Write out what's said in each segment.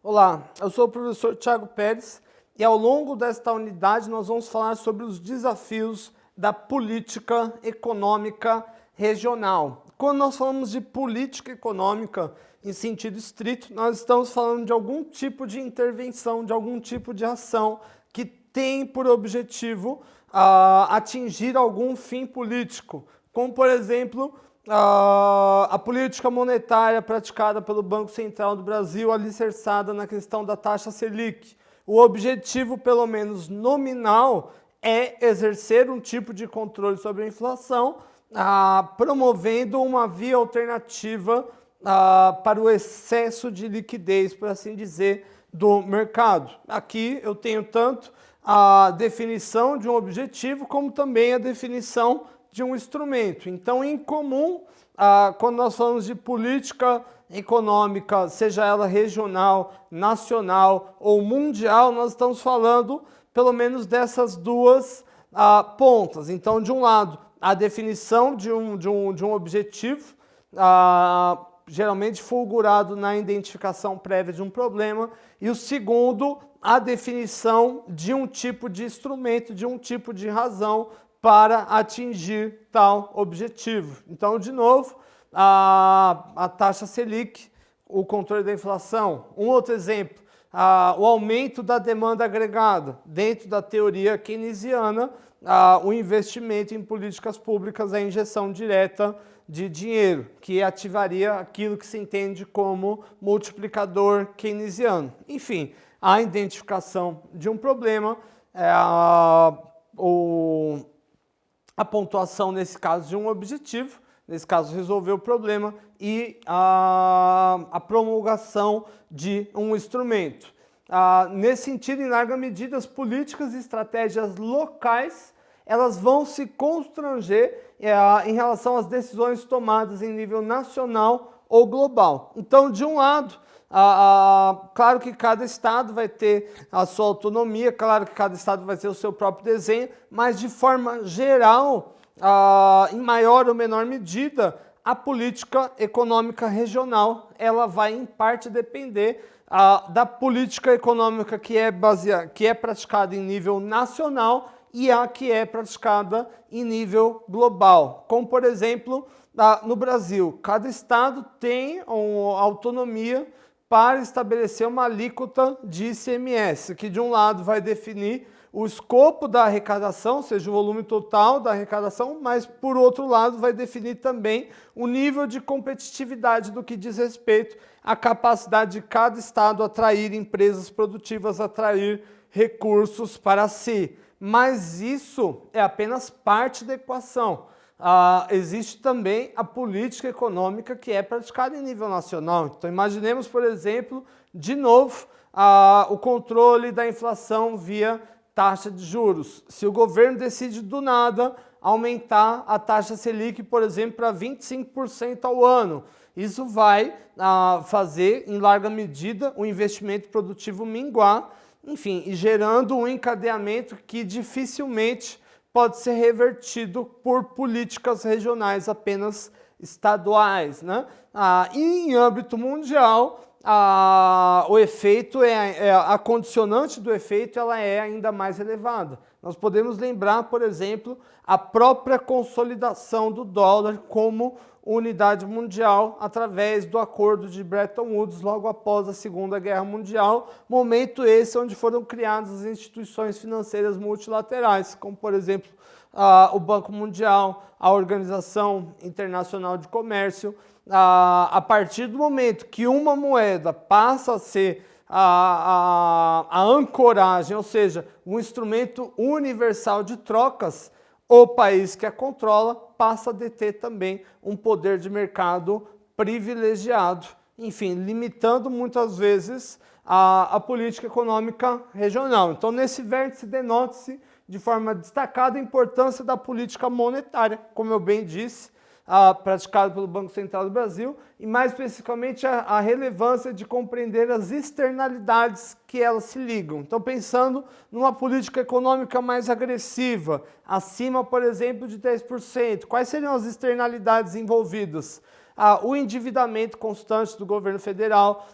Olá, eu sou o professor Thiago Pérez e ao longo desta unidade nós vamos falar sobre os desafios da política econômica regional. Quando nós falamos de política econômica em sentido estrito, nós estamos falando de algum tipo de intervenção, de algum tipo de ação que tem por objetivo atingir algum fim político, como por exemplo a política monetária praticada pelo Banco Central do Brasil, alicerçada na questão da taxa Selic. O objetivo, pelo menos nominal, é exercer um tipo de controle sobre a inflação, promovendo uma via alternativa para o excesso de liquidez, por assim dizer, do mercado. Aqui eu tenho tanto a definição de um objetivo, como também a definição de um instrumento. Então, em comum, quando nós falamos de política econômica, seja ela regional, nacional ou mundial, nós estamos falando pelo menos dessas duas pontas. Então, de um lado, a definição de um objetivo, geralmente fulgurado na identificação prévia de um problema, e o segundo, a definição de um tipo de instrumento, de um tipo de razão para atingir tal objetivo. Então, de novo, a taxa Selic, o controle da inflação. Um outro exemplo, o aumento da demanda agregada. Dentro da teoria keynesiana, o investimento em políticas públicas, a injeção direta de dinheiro, que ativaria aquilo que se entende como multiplicador keynesiano. Enfim, a identificação de um problema, a pontuação, nesse caso, de um objetivo, nesse caso, resolver o problema, e a promulgação de um instrumento. Nesse sentido, em larga medida, as políticas e estratégias locais, elas vão se constranger em relação às decisões tomadas em nível nacional ou global. Então, de um lado, claro que cada estado vai ter a sua autonomia, claro que cada estado vai ter o seu próprio desenho, mas de forma geral, em maior ou menor medida, a política econômica regional, ela vai em parte depender da política econômica que é praticada em nível nacional e a que é praticada em nível global. Como, por exemplo, no Brasil, cada estado tem autonomia para estabelecer uma alíquota de ICMS, que de um lado vai definir o escopo da arrecadação, ou seja, o volume total da arrecadação, mas por outro lado vai definir também o nível de competitividade do que diz respeito à capacidade de cada estado atrair empresas produtivas, atrair recursos para si. Mas isso é apenas parte da equação. Existe também a política econômica que é praticada em nível nacional. Então, imaginemos, por exemplo, de novo, o controle da inflação via taxa de juros. Se o governo decide do nada aumentar a taxa Selic, por exemplo, para 25% ao ano, isso vai fazer, em larga medida, o investimento produtivo minguar, enfim, e gerando um encadeamento que dificilmente pode ser revertido por políticas regionais apenas estaduais, né? E em âmbito mundial, o efeito a condicionante do efeito, ela é ainda mais elevada. Nós podemos lembrar, por exemplo, a própria consolidação do dólar como unidade mundial através do acordo de Bretton Woods logo após a Segunda Guerra Mundial, momento esse onde foram criadas as instituições financeiras multilaterais, como por exemplo o Banco Mundial, a Organização Internacional de Comércio. A partir do momento que uma moeda passa a ser a ancoragem, ou seja, um instrumento universal de trocas, o país que a controla passa a deter também um poder de mercado privilegiado, enfim, limitando muitas vezes a política econômica regional. Então, nesse vértice, denota-se de forma destacada a importância da política monetária, como eu bem disse, praticada pelo Banco Central do Brasil, e mais especificamente a relevância de compreender as externalidades que elas se ligam. Então, pensando numa política econômica mais agressiva, acima, por exemplo, de 10%, quais seriam as externalidades envolvidas? o endividamento constante do governo federal,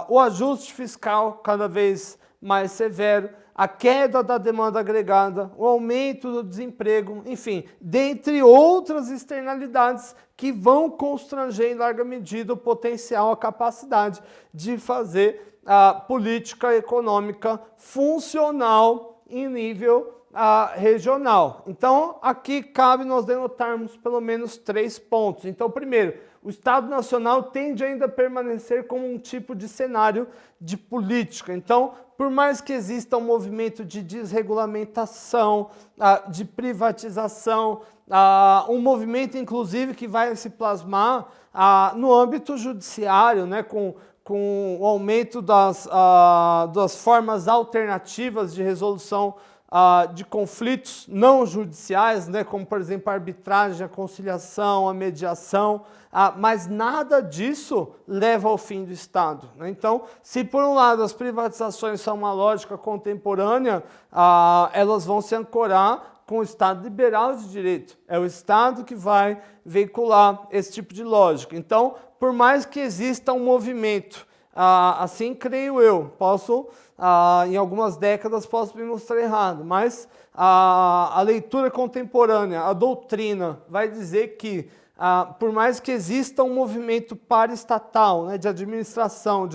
o ajuste fiscal cada vez mais severo, a queda da demanda agregada, o aumento do desemprego, enfim, dentre outras externalidades que vão constranger em larga medida o potencial, a capacidade de fazer a política econômica funcional em nível regional. Então, aqui cabe nós denotarmos pelo menos 3 pontos. Então, primeiro, o Estado Nacional tende ainda a permanecer como um tipo de cenário de política. Então, por mais que exista um movimento de desregulamentação, de privatização, um movimento, inclusive, que vai se plasmar no âmbito judiciário, né, com o aumento das formas alternativas de resolução de conflitos não judiciais, né, como, por exemplo, a arbitragem, a conciliação, a mediação, mas nada disso leva ao fim do Estado, né? Então, se por um lado as privatizações são uma lógica contemporânea, elas vão se ancorar com o Estado liberal de direito. É o Estado que vai veicular esse tipo de lógica. Então, por mais que exista um movimento, assim creio eu, em algumas décadas posso me mostrar errado, mas a leitura contemporânea, a doutrina vai dizer que por mais que exista um movimento paraestatal, né, de administração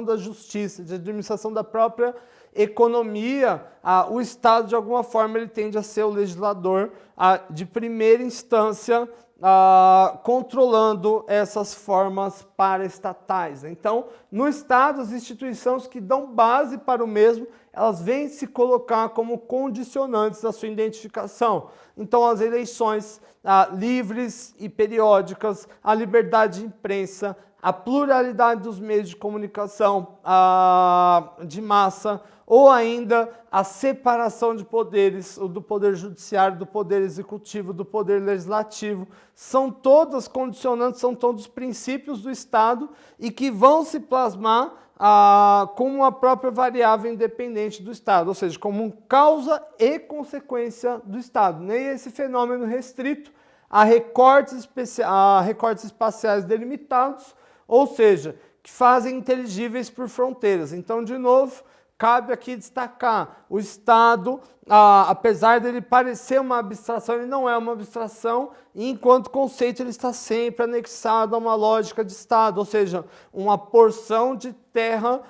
da justiça, de administração da própria economia, o Estado de alguma forma ele tende a ser o legislador de primeira instância, controlando essas formas paraestatais. Então, no Estado, as instituições que dão base para o mesmo, elas vêm se colocar como condicionantes da sua identificação. Então, as eleições livres e periódicas, a liberdade de imprensa, a pluralidade dos meios de comunicação de massa, ou ainda a separação de poderes, do poder judiciário, do poder executivo, do poder legislativo, são todas condicionantes, são todos princípios do Estado e que vão se plasmar como a própria variável independente do Estado, ou seja, como causa e consequência do Estado. Nem esse fenômeno restrito a recortes espaciais delimitados, ou seja, que fazem inteligíveis por fronteiras. Então, de novo, cabe aqui destacar, o Estado, apesar dele parecer uma abstração, ele não é uma abstração, e enquanto conceito ele está sempre anexado a uma lógica de Estado, ou seja, uma porção de terra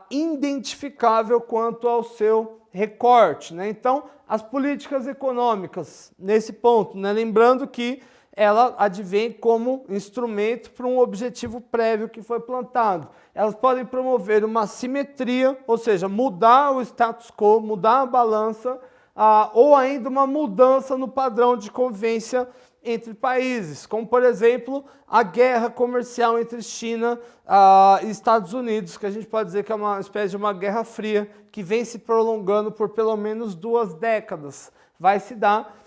identificável quanto ao seu recorte, né? Então, as políticas econômicas, nesse ponto, né? Lembrando que ela advém como instrumento para um objetivo prévio que foi plantado. Elas podem promover uma simetria, ou seja, mudar o status quo, mudar a balança, ou ainda uma mudança no padrão de convivência entre países, como, por exemplo, a guerra comercial entre China e Estados Unidos, que a gente pode dizer que é uma espécie de uma guerra fria, que vem se prolongando por pelo menos 2 décadas. Vai se dar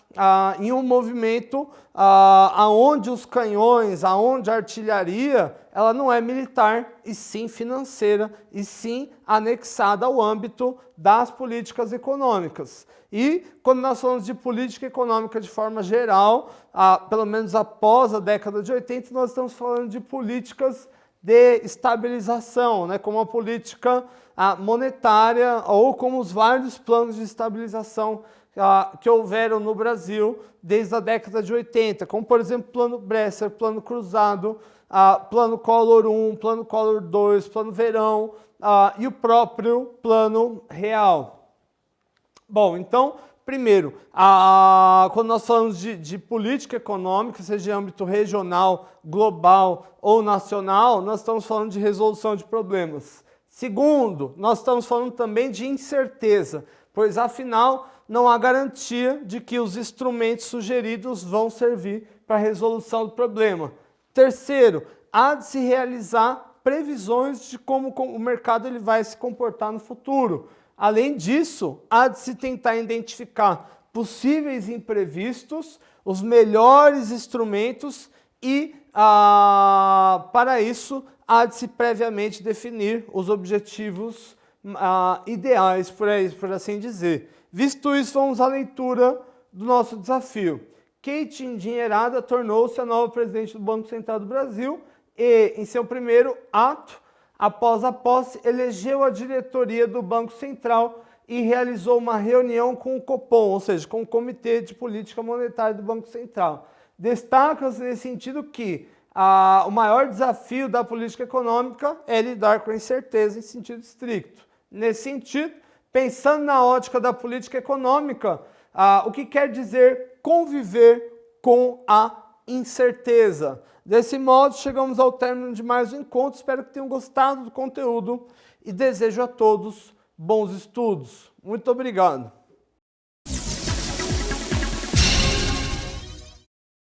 em um movimento aonde os canhões, aonde a artilharia, ela não é militar, e sim financeira, e sim anexada ao âmbito das políticas econômicas. E quando nós falamos de política econômica de forma geral, pelo menos após a década de 80, nós estamos falando de políticas de estabilização, né, como a política monetária ou como os vários planos de estabilização que houveram no Brasil desde a década de 80, como, por exemplo, Plano Bresser, Plano Cruzado, Plano Collor 1, Plano Collor 2, Plano Verão e o próprio Plano Real. Bom, então, primeiro, quando nós falamos de política econômica, seja em âmbito regional, global ou nacional, nós estamos falando de resolução de problemas. Segundo, nós estamos falando também de incerteza, pois, afinal, não há garantia de que os instrumentos sugeridos vão servir para a resolução do problema. Terceiro, há de se realizar previsões de como o mercado ele vai se comportar no futuro. Além disso, há de se tentar identificar possíveis imprevistos, os melhores instrumentos e, para isso, há de se previamente definir os objetivos ideais, por assim dizer. Visto isso, vamos à leitura do nosso desafio, Kate Endinheirada tornou-se a nova presidente do Banco Central do Brasil e, em seu primeiro ato, após a posse, elegeu a diretoria do Banco Central e realizou uma reunião com o Copom, ou seja, com o Comitê de Política Monetária do Banco Central. Destaca-se nesse sentido que o maior desafio da política econômica é lidar com a incerteza em sentido estricto. Nesse sentido, pensando na ótica da política econômica, o que quer dizer conviver com a incerteza. Desse modo, chegamos ao término de mais um encontro. Espero que tenham gostado do conteúdo e desejo a todos bons estudos. Muito obrigado.